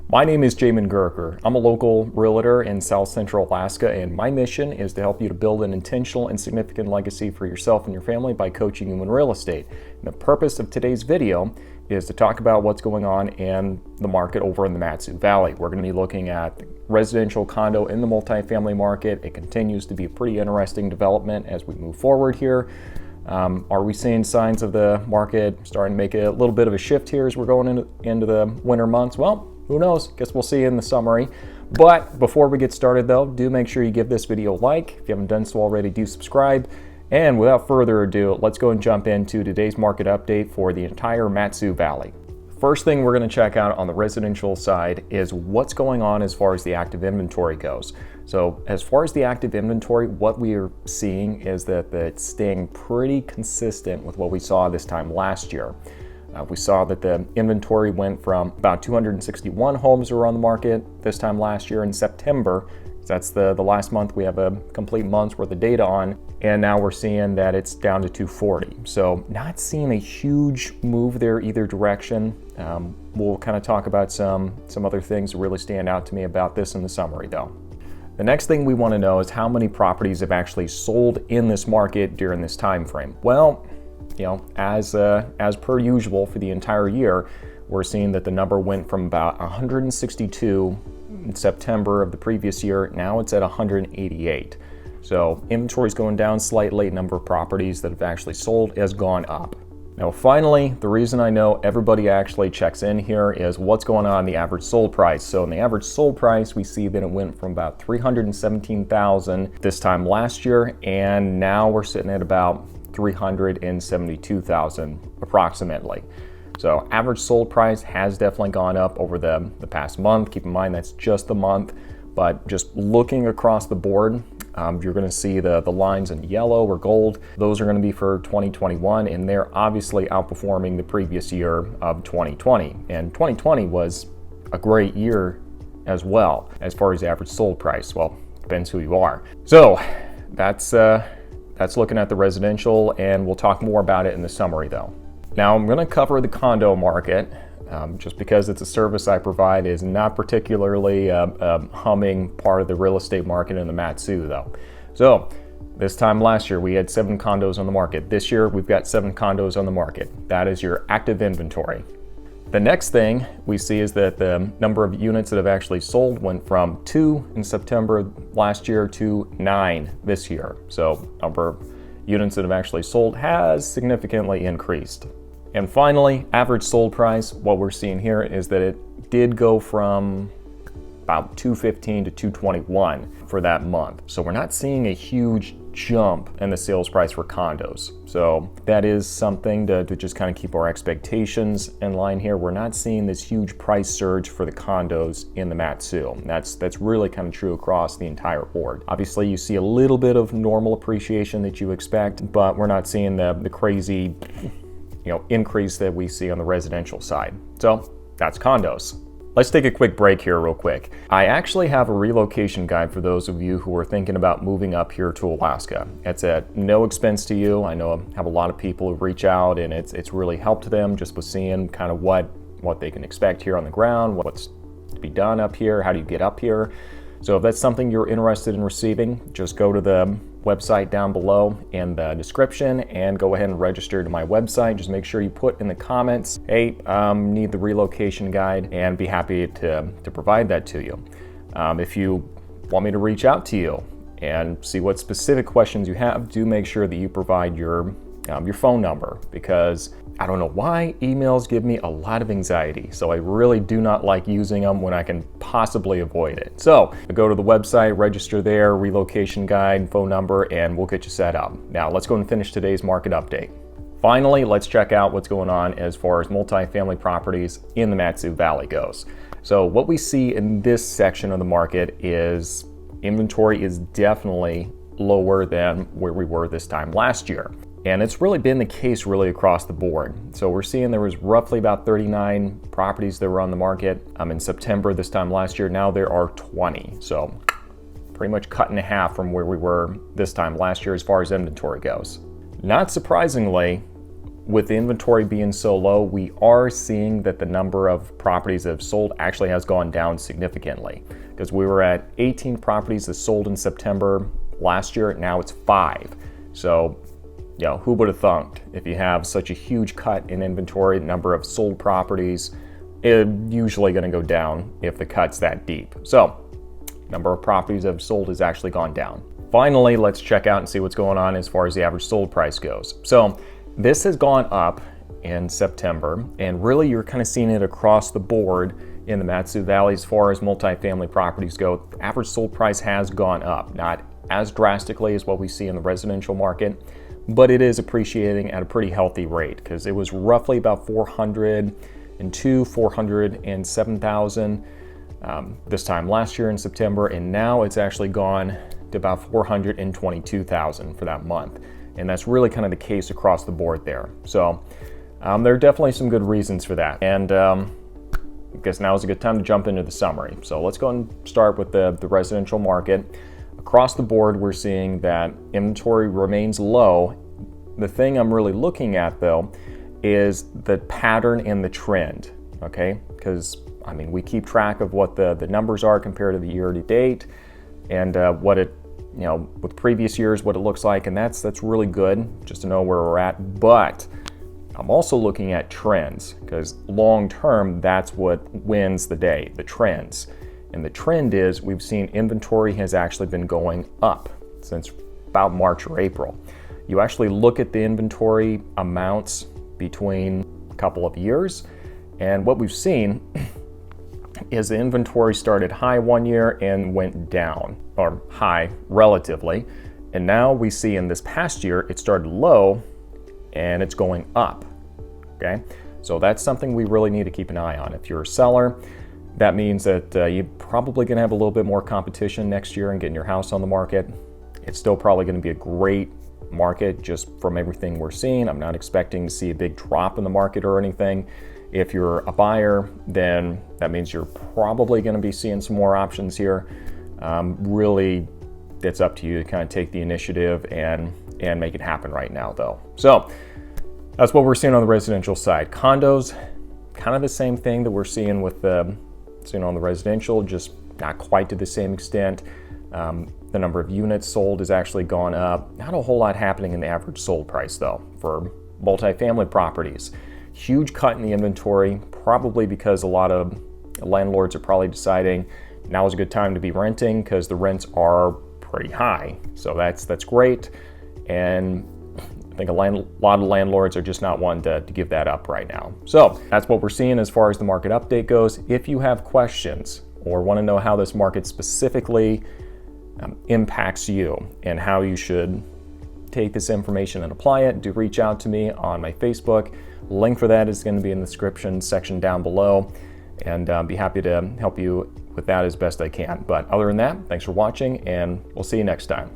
My name is Jamin Goecker. I'm a local realtor in South Central Alaska, and my mission is to help you to build an intentional and significant legacy for yourself and your family by coaching you in real estate. And the purpose of today's video is to talk about what's going on in the market over in the Mat-Su Valley. We're going to be looking at residential condo in the multifamily market. It continues to be a pretty interesting development as we move forward here. Are we seeing signs of the market starting to make a little bit of a shift here as we're going into the winter months? Well, who knows? Guess we'll see in the summary. But before we get started though, do make sure you give this video a like. If you haven't done so already, do subscribe. And without further ado, let's go and jump into today's market update for the entire Mat-Su Valley. First thing we're going to check out on the residential side is what's going on as far as the active inventory goes. So as far as the active inventory, what we are seeing is that it's staying pretty consistent with what we saw this time last year. We saw that the inventory went from about 261 homes that were on the market this time last year in September. That's the last month we have a complete month's worth of data on, and now we're seeing that it's down to 240. So not seeing a huge move there either direction. We'll kind of talk about some other things that really stand out to me about this in the summary though. The next thing we want to know is how many properties have actually sold in this market during this time frame. Well, you know, as per usual for the entire year, we're seeing that the number went from about 162 in September of the previous year. Now it's at 188. So inventory is going down slightly. Number of properties that have actually sold has gone up. Now finally, the reason I know everybody actually checks in here is what's going on in the average sold price. So in the average sold price, we see that it went from about $317,000 this time last year, and now we're sitting at about $372,000 approximately. So average sold price has definitely gone up over the past month. Keep in mind that's just the month, but just looking across the board, you're going to see the lines in yellow or gold. Those are going to be for 2021, and they're obviously outperforming the previous year of 2020. And 2020 was a great year as well as far as average sold price. Well, depends who you are. So that's looking at the residential, and we'll talk more about it in the summary though. Now I'm going to cover the condo market just because it's a service I provide is not particularly a humming part of the real estate market in the Mat-Su though. So this time last year we had 7 condos on the market. This year we've got 7 condos on the market. That is your active inventory. The next thing we see is that the number of units that have actually sold went from 2 in September last year to 9 this year. So number of units that have actually sold has significantly increased. And finally, average sold price, what we're seeing here is that it did go from about $215 to $221 for that month. So we're not seeing a huge jump in the sales price for condos. So that is something to just kind of keep our expectations in line here. We're not seeing this huge price surge for the condos in the Mat-Su. That's really kind of true across the entire board. Obviously you see a little bit of normal appreciation that you expect, but we're not seeing the crazy increase that we see on the residential side. So that's condos. Let's take a quick break here real quick. I actually have a relocation guide for those of you who are thinking about moving up here to Alaska. It's at no expense to you. I know I have a lot of people who reach out, and it's really helped them just with seeing kind of what they can expect here on the ground, what's to be done up here, how do you get up here. So if that's something you're interested in receiving, just go to the website down below in the description and go ahead and register to my website. Just make sure you put in the comments, hey, need the relocation guide, and be happy to provide that to you. If you want me to reach out to you and see what specific questions you have, do make sure that you provide your phone number, because I don't know why emails give me a lot of anxiety. So I really do not like using them when I can possibly avoid it. So go to the website, register there, relocation guide, phone number, and we'll get you set up. Now let's go and finish today's market update. Finally, let's check out what's going on as far as multifamily properties in the Mat-Su Valley goes. So what we see in this section of the market is inventory is definitely lower than where we were this time last year. And it's really been the case really across the board. So we're seeing there was roughly about 39 properties that were on the market in September this time last year. Now there are 20. So pretty much cut in half from where we were this time last year as far as inventory goes. Not surprisingly, with the inventory being so low, we are seeing that the number of properties that have sold actually has gone down significantly, because we were at 18 properties that sold in September last year. Now it's 5. So, who would have thought if you have such a huge cut in inventory, the number of sold properties is usually going to go down if the cut's that deep. So, number of properties that have sold has actually gone down. Finally, let's check out and see what's going on as far as the average sold price goes. So, this has gone up in September, and really you're kind of seeing it across the board in the Mat-Su Valley as far as multifamily properties go. The average sold price has gone up, not as drastically as what we see in the residential market, but it is appreciating at a pretty healthy rate, because it was roughly about 407,000 this time last year in September, and now it's actually gone to about 422,000 for that month. And that's really kind of the case across the board there. So there are definitely some good reasons for that. And I guess now is a good time to jump into the summary. So let's go and start with the residential market. Across the board, we're seeing that inventory remains low. The thing I'm really looking at, though, is the pattern and the trend, okay? Because, I mean, we keep track of what the numbers are compared to the year to date, and what it, with previous years, what it looks like, and that's really good just to know where we're at. But I'm also looking at trends, because long term, that's what wins the day, the trends. And the trend is we've seen inventory has actually been going up since about March or April. You actually look at the inventory amounts between a couple of years, and what we've seen is the inventory started high one year and went down, or high relatively, and now we see in this past year it started low and it's going up. Okay, so that's something we really need to keep an eye on. If you're a seller, that means that you're probably going to have a little bit more competition next year in getting your house on the market. It's still probably going to be a great market just from everything we're seeing. I'm not expecting to see a big drop in the market or anything. If you're a buyer, then that means you're probably going to be seeing some more options here. Really, it's up to you to kind of take the initiative and make it happen right now, though. So that's what we're seeing on the residential side. Condos, kind of the same thing that we're seeing with on the residential, just not quite to the same extent. The number of units sold has actually gone up. Not a whole lot happening in the average sold price, though, for multifamily properties. Huge cut in the inventory, probably because a lot of landlords are probably deciding now is a good time to be renting because the rents are pretty high. So that's great. And I think a lot of landlords are just not wanting to give that up right now. So that's what we're seeing as far as the market update goes. If you have questions or want to know how this market specifically impacts you and how you should take this information and apply it, do reach out to me on my Facebook. Link for that is going to be in the description section down below, and be happy to help you with that as best I can. But other than that, thanks for watching, and we'll see you next time.